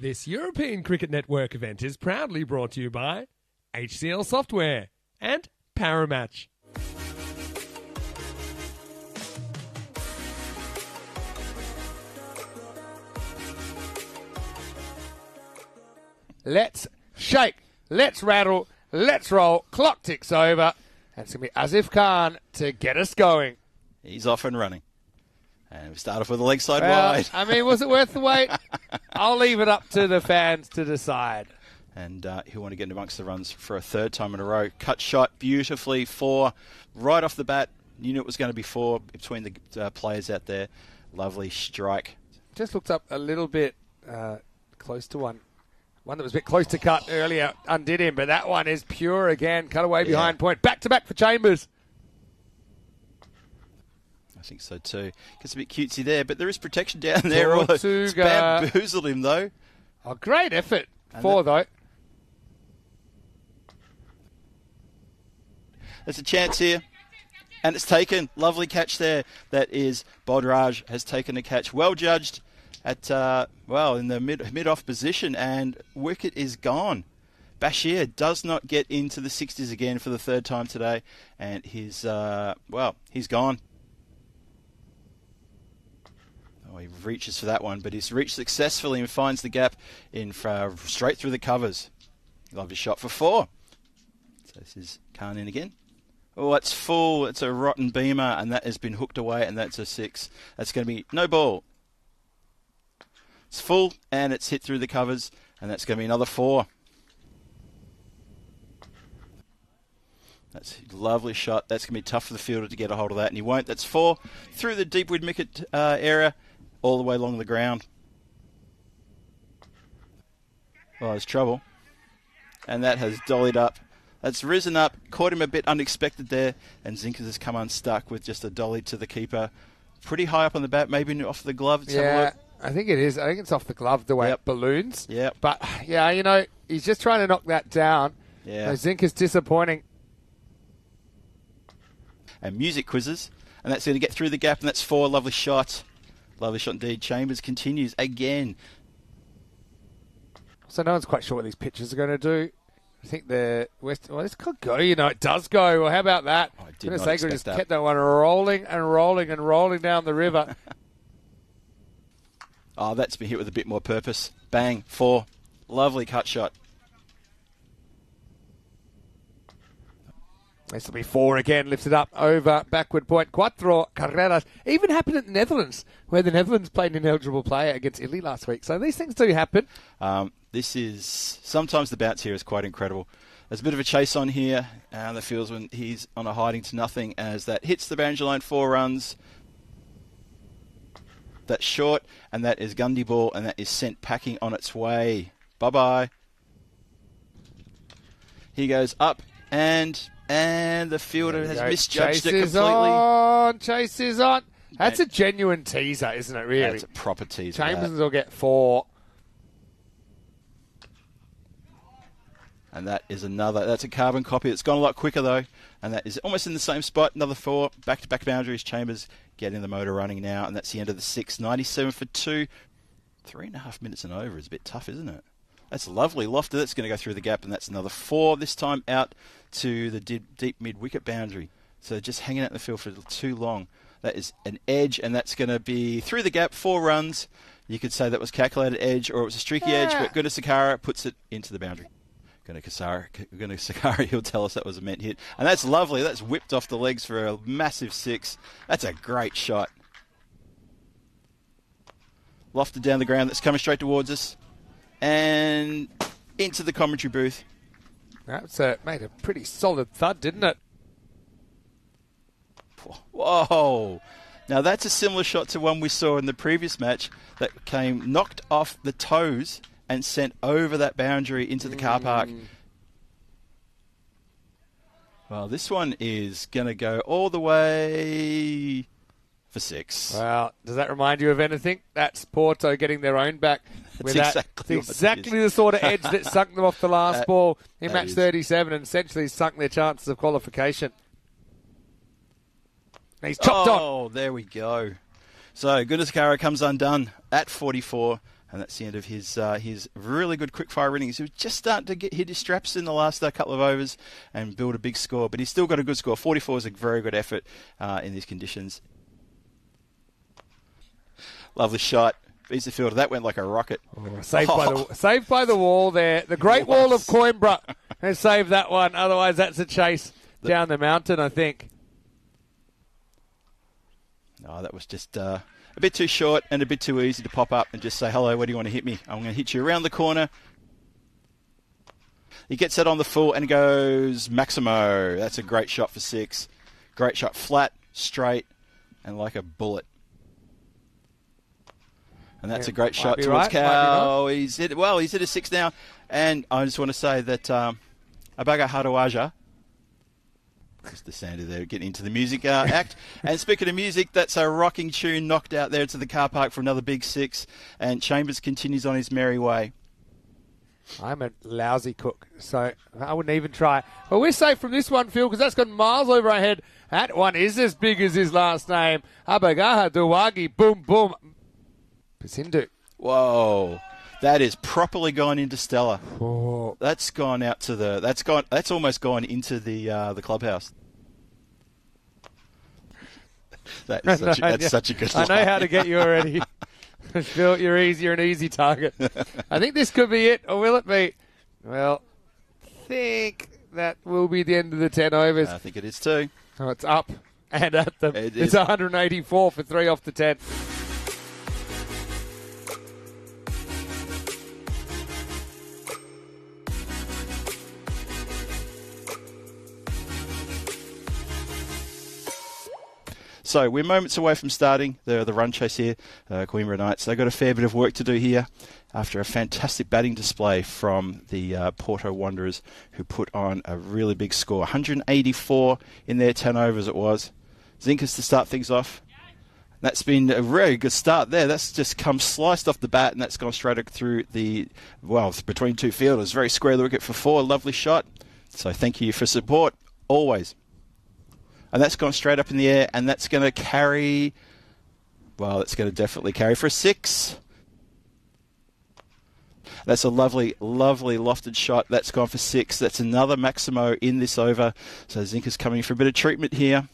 This European Cricket Network event is proudly brought to you by HCL Software and Paramatch. Let's shake, let's rattle, let's roll. Clock ticks over. And it's going to be Asif Khan to get us going. He's off and running. And we start off with the leg side Well, wide. I mean, was it worth the wait? I'll leave it up to the fans to decide. And he'll want to get in amongst the runs for a third time in a row. Cut shot beautifully, 4 right off the bat. You knew it was going to be 4 between the players out there. Lovely strike. Just looked up a little bit close to one. One that was a bit close to cut earlier undid him, but that one is pure again. Cut away behind point. Back to back for Chambers. I think so too. Gets a bit cutesy there, but there is protection down there. It's bamboozled him though. Oh, great effort. 4 though. There's a chance here. And it's taken. Lovely catch there. That is Bodraj has taken a catch. Well judged at, in the mid-off position. And wicket is gone. Bashir does not get into the 60s again for the third time today. And he's gone. Oh, he reaches for that one, but he's reached successfully and finds the gap in straight through the covers. Lovely shot for 4. So this is Khan in again. Oh, it's full. It's a rotten beamer, and that has been hooked away, and that's a 6. That's going to be no ball. It's full, and it's hit through the covers, and that's going to be another 4. That's a lovely shot. That's going to be tough for the fielder to get a hold of that, and he won't. That's 4 through the deep wicket area, all the way along the ground. Well, there's trouble. And that has dollied up. That's risen up, caught him a bit unexpected there, and Zinkers has come unstuck with just a dolly to the keeper. Pretty high up on the bat, maybe off the glove. Let's have a look. I think it is. I think it's off the glove the way it balloons. Yep. But, he's just trying to knock that down. Yeah. Zinkers disappointing. And music quizzes, and that's going to get through the gap, and that's 4. Lovely shot. Lovely shot indeed. Chambers continues again. So no one's quite sure what these pitches are going to do. I think this could go. It does go. Well, how about that? I did not expect just that. kept that one rolling and rolling and rolling down the river. Oh, that's been hit with a bit more purpose. Bang, 4. Lovely cut shot. This will be 4 again, lifted up over backward point. Cuatro carreras. Even happened in the Netherlands, where the Netherlands played an ineligible player against Italy last week. So these things do happen. Sometimes the bounce here is quite incredible. There's a bit of a chase on here, and the feels when he's on a hiding to nothing as that hits the boundary line, 4 runs. That's short, and that is Gundy ball, and that is sent packing on its way. Bye-bye. He goes up, and the fielder has misjudged it completely. Chase is on. That's a genuine teaser, isn't it, really? That's a proper teaser. Chambers will get 4. And that's a carbon copy. It's gone a lot quicker, though. And that is almost in the same spot. Another 4. Back-to-back boundaries. Chambers getting the motor running now. And that's the end of the 6. 97 for 2. 3.5 minutes and over is a bit tough, isn't it? That's lovely. Lofted. That's going to go through the gap. And that's another 4. This time out to the deep mid-wicket boundary. So just hanging out in the field for too long. That is an edge. And that's going to be through the gap. 4 runs. You could say that was calculated edge or it was a streaky edge. But Gunasakara puts it into the boundary. Sakari, he'll tell us that was a meant hit. And that's lovely. That's whipped off the legs for a massive 6. That's a great shot. Lofted down the ground. That's coming straight towards us. And into the commentary booth. That's made a pretty solid thud, didn't it? Whoa. Now that's a similar shot to one we saw in the previous match that came knocked off the toes and sent over that boundary into the car park. Well, this one is going to go all the way for 6. Well, does that remind you of anything? That's Porto getting their own back. That's exactly the sort of edge that sunk them off the last ball in match 37 and essentially sunk their chances of qualification. And he's chopped on. Oh, there we go. So, Gunasakara comes undone at 44. And that's the end of his really good quick-fire innings. He was just starting to hit his straps in the last couple of overs and build a big score, but he's still got a good score. 44 is a very good effort in these conditions. Lovely shot. Beats the fielder. That went like a rocket. Saved by the wall there. The Great Wall of Coimbra has saved that one. Otherwise, that's a chase down the mountain, I think. No, that was just a bit too short and a bit too easy to pop up and just say, hello, where do you want to hit me? I'm going to hit you around the corner. He gets that on the full and goes Maximo. That's a great shot for 6. Great shot, flat, straight, and like a bullet. And that's a great shot towards Cal. He's hit a 6 now. And I just want to say that Abaga Harawaja, Mr. Sandy there, getting into the music act. And speaking of music, that's a rocking tune knocked out there to the car park for another big 6. And Chambers continues on his merry way. I'm a lousy cook, so I wouldn't even try. But we're safe from this one, Phil, because that's gone miles over our head. That one is as big as his last name. Abagaha Dawagi, boom, boom. Pasindu. Whoa. That is properly gone into Stella. Oh. That's gone out to the. That's almost gone into the clubhouse. That's such a good line. I know how to get you already. Phil, you're an easy target. I think this could be it, or will it be? Well, I think that will be the end of the 10 overs. I think it is too. Oh, it's up and at them. It's 184 for 3 off the 10. So we're moments away from starting the run chase here, Coimbra Knights. They've got a fair bit of work to do here after a fantastic batting display from the Porto Wanderers, who put on a really big score. 184 in their 10 overs it was. Zinkas to start things off. That's been a very good start there. That's just come sliced off the bat, and that's gone straight through between 2 fielders. Very square the wicket for 4. Lovely shot. So thank you for support, always. And that's gone straight up in the air, and that's going to carry... Well, it's going to definitely carry for a 6. That's a lovely, lovely lofted shot. That's gone for 6. That's another Maximo in this over. So Zinka's coming for a bit of treatment here.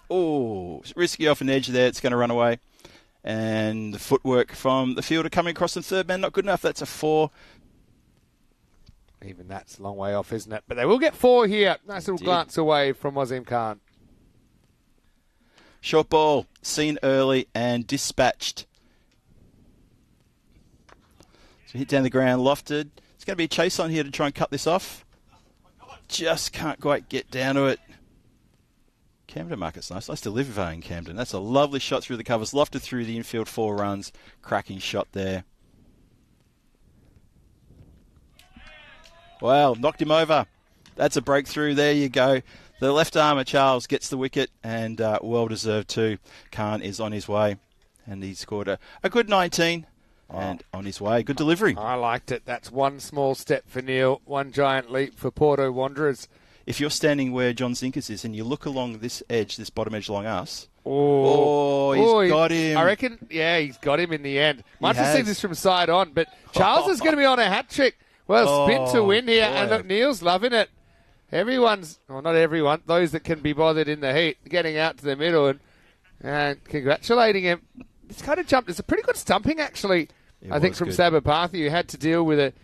Oh, risky off an edge there. It's going to run away. And the footwork from the fielder coming across the third man, not good enough. That's a 4. Even that's a long way off, isn't it? But they will get 4 here. Nice little glance away from Wazim Khan. Short ball, seen early and dispatched. So hit down the ground, lofted. It's going to be a chase on here to try and cut this off. Just can't quite get down to it. Camden market's nice. Nice to live in Camden. That's a lovely shot through the covers. Lofted through the infield, 4 runs. Cracking shot there. Wow, knocked him over. That's a breakthrough. There you go. The left armer, Charles, gets the wicket, and well-deserved too. Khan is on his way, and he scored a good 19, and on his way. Good delivery. I liked it. That's one small step for Neil, one giant leap for Porto Wanderers. If you're standing where John Zinkas is, and you look along this edge, this bottom edge along us, he's got him. I reckon, he's got him in the end. Might have seen this from side on, but Charles is going to be on a hat-trick. Well, spin to win here, and look, Neil's loving it. Not everyone, those that can be bothered in the heat, getting out to the middle and congratulating him. It's kind of jumped. It's a pretty good stumping, actually, I think, from Sabapathi, who had to deal with it.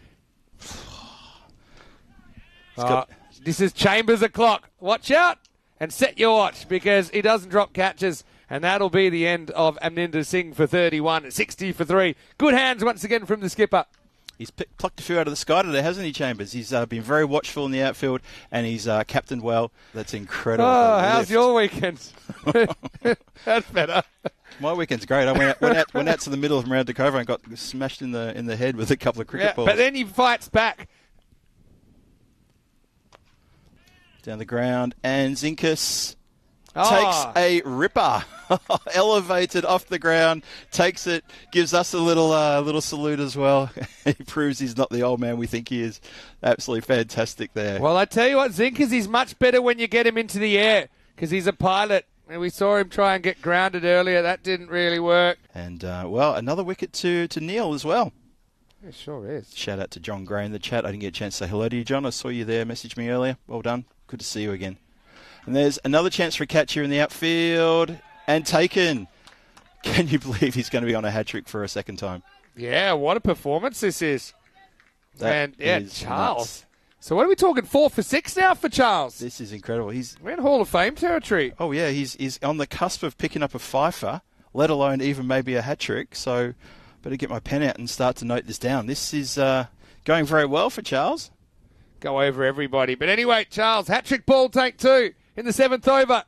This is Chambers o'clock. Watch out and set your watch, because he doesn't drop catches, and that'll be the end of Amninder Singh for 31, 60 for 3. Good hands once again from the skipper. He's plucked a few out of the sky today, hasn't he, Chambers? He's been very watchful in the outfield, and he's captained well. That's incredible. Oh, how's your weekend? That's better. My weekend's great. I went out to the middle of Mount Dakota and got smashed in the head with a couple of cricket balls. But then he fights back. Down the ground, and Zinkas takes a ripper, elevated off the ground, takes it, gives us a little salute as well. He proves he's not the old man we think he is. Absolutely fantastic there. Well, I tell you what, Zinkas is much better when you get him into the air, because he's a pilot, We saw him try and get grounded earlier. That didn't really work. And, well, another wicket to Neil as well. It sure is. Shout out to John Gray in the chat. I didn't get a chance to say hello to you, John. I saw you there. Message me earlier. Well done. Good to see you again. And there's another chance for a catch here in the outfield. And taken. Can you believe he's going to be on a hat-trick for a second time? Yeah, what a performance this is. That is Charles. Nuts. So what are we talking, 4 for 6 now for Charles? This is incredible. We're in Hall of Fame territory. Oh, yeah, he's on the cusp of picking up a fifer, let alone even maybe a hat-trick. So better get my pen out and start to note this down. This is going very well for Charles. Go over everybody. But anyway, Charles, hat-trick ball, take 2 in the 7th over.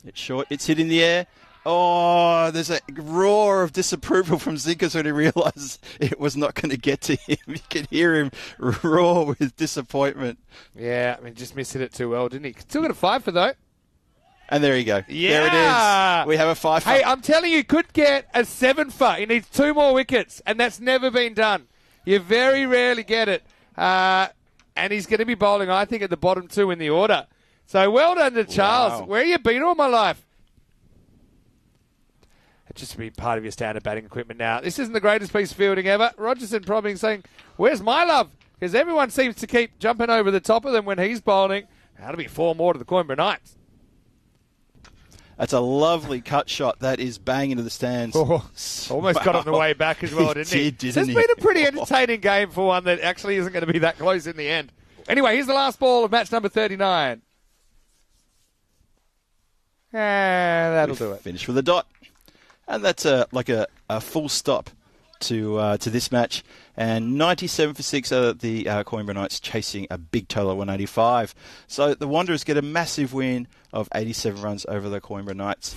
It's short. It's hit in the air. Oh, there's a roar of disapproval from Zinkers when he realises it was not going to get to him. You could hear him roar with disappointment. Yeah, I mean, just missed it too well, didn't he? Still got a 5 for though. And there you go. Yeah. There it is. We have a 5 for. Hey, I'm telling you, could get a 7 for. He needs 2 more wickets, and that's never been done. You very rarely get it. And he's going to be bowling, I think, at the bottom 2 in the order. So well done to Charles. Wow. Where have you been all my life? Just to be part of your standard batting equipment now. This isn't the greatest piece of fielding ever. Rogerson probably saying, where's my love? Because everyone seems to keep jumping over the top of them when he's bowling. That'll be 4 more to the Coimbra Knights. That's a lovely cut shot. That is bang into the stands. Oh, almost got on the way back as well, didn't he? Didn't It's he? been a pretty entertaining game for one that actually isn't going to be that close in the end. Anyway, here's the last ball of match number 39. That'll do it. Finish with a dot. And that's like a full stop to this match. And 97 for 6 are the Coimbra Knights chasing a big total of 185. So the Wanderers get a massive win of 87 runs over the Coimbra Knights.